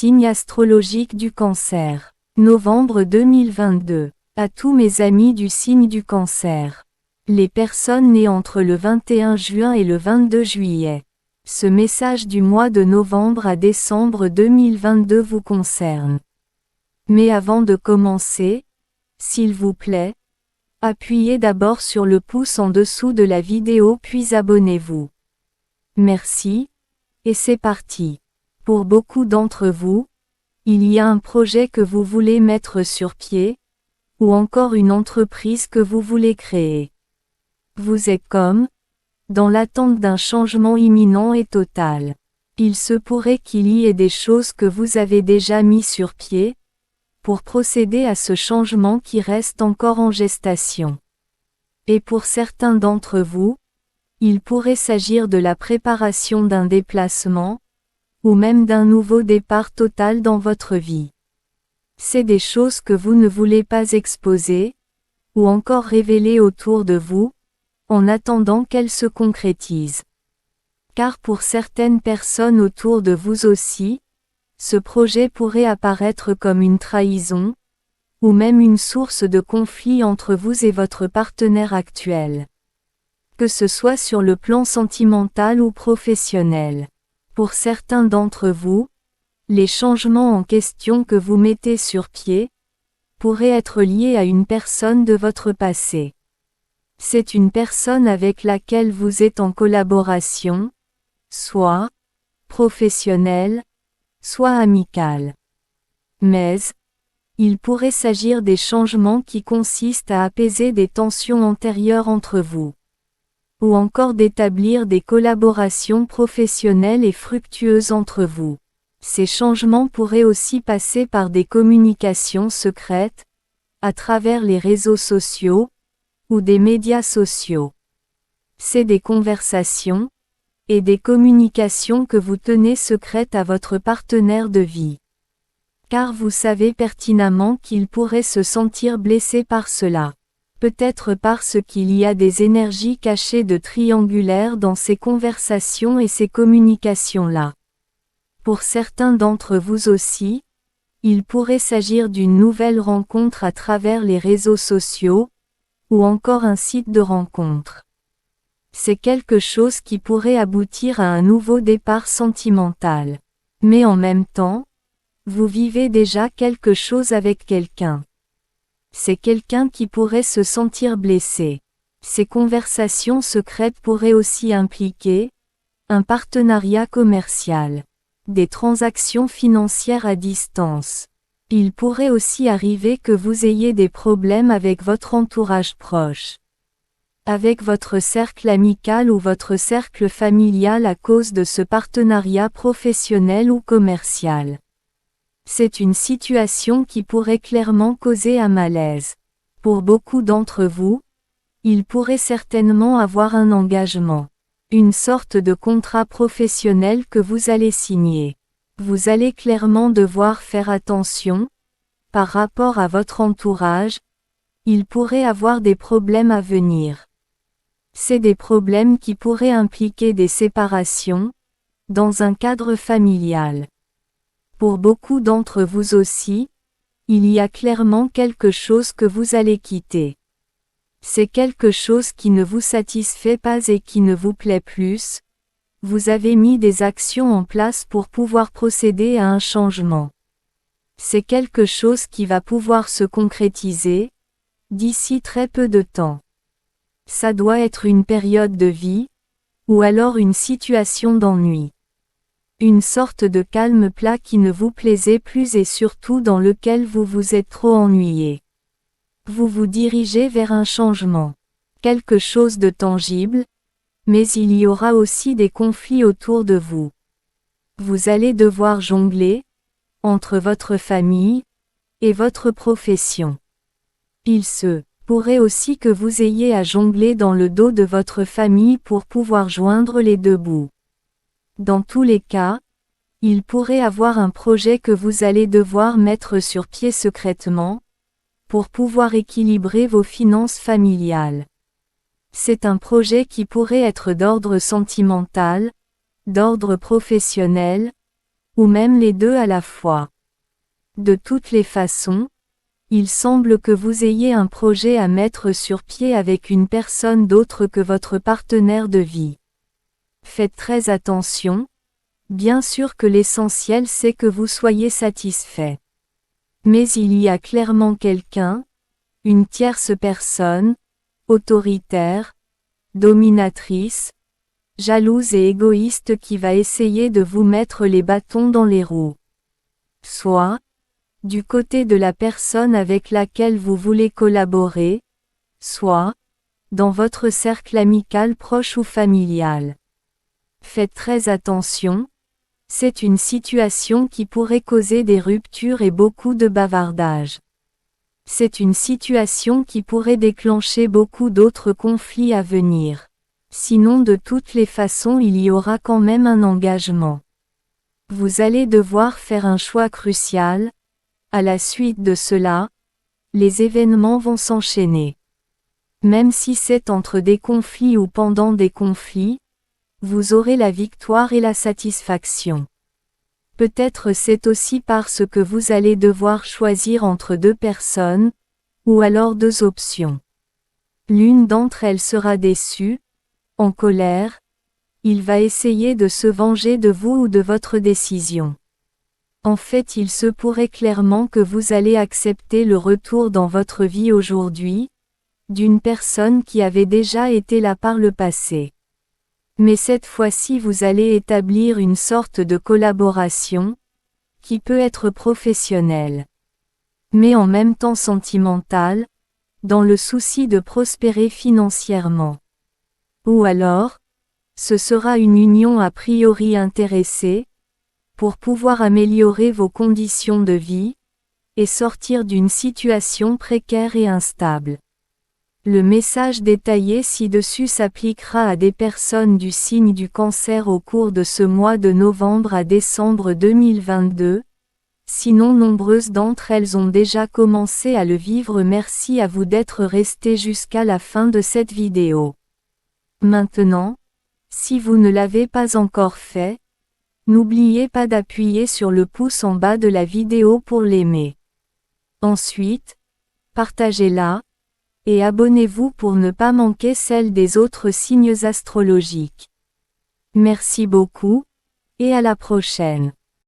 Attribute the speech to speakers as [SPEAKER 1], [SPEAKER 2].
[SPEAKER 1] Signe astrologique du Cancer. Novembre 2022. À tous mes amis du signe du Cancer. Les personnes nées entre le 21 juin et le 22 juillet. Ce message du mois de novembre à décembre 2022 vous concerne. Mais avant de commencer, s'il vous plaît, appuyez d'abord sur le pouce en dessous de la vidéo puis abonnez-vous. Merci, et c'est parti. Pour beaucoup d'entre vous, il y a un projet que vous voulez mettre sur pied, ou encore une entreprise que vous voulez créer. Vous êtes dans l'attente d'un changement imminent et total. Il se pourrait qu'il y ait des choses que vous avez déjà mis sur pied, pour procéder à ce changement qui reste encore en gestation. Et pour certains d'entre vous, il pourrait s'agir de la préparation d'un déplacement, ou même d'un nouveau départ total dans votre vie. C'est des choses que vous ne voulez pas exposer, ou encore révéler autour de vous, en attendant qu'elles se concrétisent. Car pour certaines personnes autour de vous aussi, ce projet pourrait apparaître comme une trahison, ou même une source de conflit entre vous et votre partenaire actuel. Que ce soit sur le plan sentimental ou professionnel. Pour certains d'entre vous, les changements en question que vous mettez sur pied pourraient être liés à une personne de votre passé. C'est une personne avec laquelle vous êtes en collaboration, soit professionnelle, soit amicale. Mais, il pourrait s'agir des changements qui consistent à apaiser des tensions antérieures entre vous. Ou encore d'établir des collaborations professionnelles et fructueuses entre vous. Ces changements pourraient aussi passer par des communications secrètes, à travers les réseaux sociaux, ou des médias sociaux. C'est des conversations, et des communications que vous tenez secrètes à votre partenaire de vie. Car vous savez pertinemment qu'il pourrait se sentir blessé par cela. Peut-être parce qu'il y a des énergies cachées de triangulaire dans ces conversations et ces communications-là. Pour certains d'entre vous aussi, il pourrait s'agir d'une nouvelle rencontre à travers les réseaux sociaux, ou encore un site de rencontre. C'est quelque chose qui pourrait aboutir à un nouveau départ sentimental. Mais en même temps, vous vivez déjà quelque chose avec quelqu'un. C'est quelqu'un qui pourrait se sentir blessé. Ces conversations secrètes pourraient aussi impliquer un partenariat commercial, des transactions financières à distance. Il pourrait aussi arriver que vous ayez des problèmes avec votre entourage proche, avec votre cercle amical ou votre cercle familial à cause de ce partenariat professionnel ou commercial. C'est une situation qui pourrait clairement causer un malaise. Pour beaucoup d'entre vous, il pourrait certainement avoir un engagement, une sorte de contrat professionnel que vous allez signer. Vous allez clairement devoir faire attention, par rapport à votre entourage, il pourrait avoir des problèmes à venir. C'est des problèmes qui pourraient impliquer des séparations, dans un cadre familial. Pour beaucoup d'entre vous aussi, il y a clairement quelque chose que vous allez quitter. C'est quelque chose qui ne vous satisfait pas et qui ne vous plaît plus. Vous avez mis des actions en place pour pouvoir procéder à un changement. C'est quelque chose qui va pouvoir se concrétiser, d'ici très peu de temps. Ça doit être une période de vie, ou alors une situation d'ennui. Une sorte de calme plat qui ne vous plaisait plus et surtout dans lequel vous vous êtes trop ennuyé. Vous vous dirigez vers un changement. Quelque chose de tangible, mais il y aura aussi des conflits autour de vous. Vous allez devoir jongler, entre votre famille, et votre profession. Il se pourrait aussi que vous ayez à jongler dans le dos de votre famille pour pouvoir joindre les deux bouts. Dans tous les cas, il pourrait avoir un projet que vous allez devoir mettre sur pied secrètement, pour pouvoir équilibrer vos finances familiales. C'est un projet qui pourrait être d'ordre sentimental, d'ordre professionnel, ou même les deux à la fois. De toutes les façons, il semble que vous ayez un projet à mettre sur pied avec une personne d'autre que votre partenaire de vie. Faites très attention, bien sûr que l'essentiel c'est que vous soyez satisfait. Mais il y a clairement quelqu'un, une tierce personne, autoritaire, dominatrice, jalouse et égoïste qui va essayer de vous mettre les bâtons dans les roues. Soit, du côté de la personne avec laquelle vous voulez collaborer, soit, dans votre cercle amical proche ou familial. Faites très attention, c'est une situation qui pourrait causer des ruptures et beaucoup de bavardage. C'est une situation qui pourrait déclencher beaucoup d'autres conflits à venir. Sinon de toutes les façons il y aura quand même un engagement. Vous allez devoir faire un choix crucial. À la suite de cela, les événements vont s'enchaîner. Même si c'est entre des conflits ou pendant des conflits, vous aurez la victoire et la satisfaction. Peut-être c'est aussi parce que vous allez devoir choisir entre deux personnes, ou alors deux options. L'une d'entre elles sera déçue, en colère, il va essayer de se venger de vous ou de votre décision. En fait il se pourrait clairement que vous allez accepter le retour dans votre vie aujourd'hui, d'une personne qui avait déjà été là par le passé. Mais cette fois-ci vous allez établir une sorte de collaboration, qui peut être professionnelle, mais en même temps sentimentale, dans le souci de prospérer financièrement. Ou alors, ce sera une union a priori intéressée, pour pouvoir améliorer vos conditions de vie, et sortir d'une situation précaire et instable. Le message détaillé ci-dessus s'appliquera à des personnes du signe du Cancer au cours de ce mois de novembre à décembre 2022, sinon nombreuses d'entre elles ont déjà commencé à le vivre. Merci à vous d'être restés jusqu'à la fin de cette vidéo. Maintenant, si vous ne l'avez pas encore fait, n'oubliez pas d'appuyer sur le pouce en bas de la vidéo pour l'aimer. Ensuite, partagez-la, et abonnez-vous pour ne pas manquer celle des autres signes astrologiques. Merci beaucoup, et à la prochaine.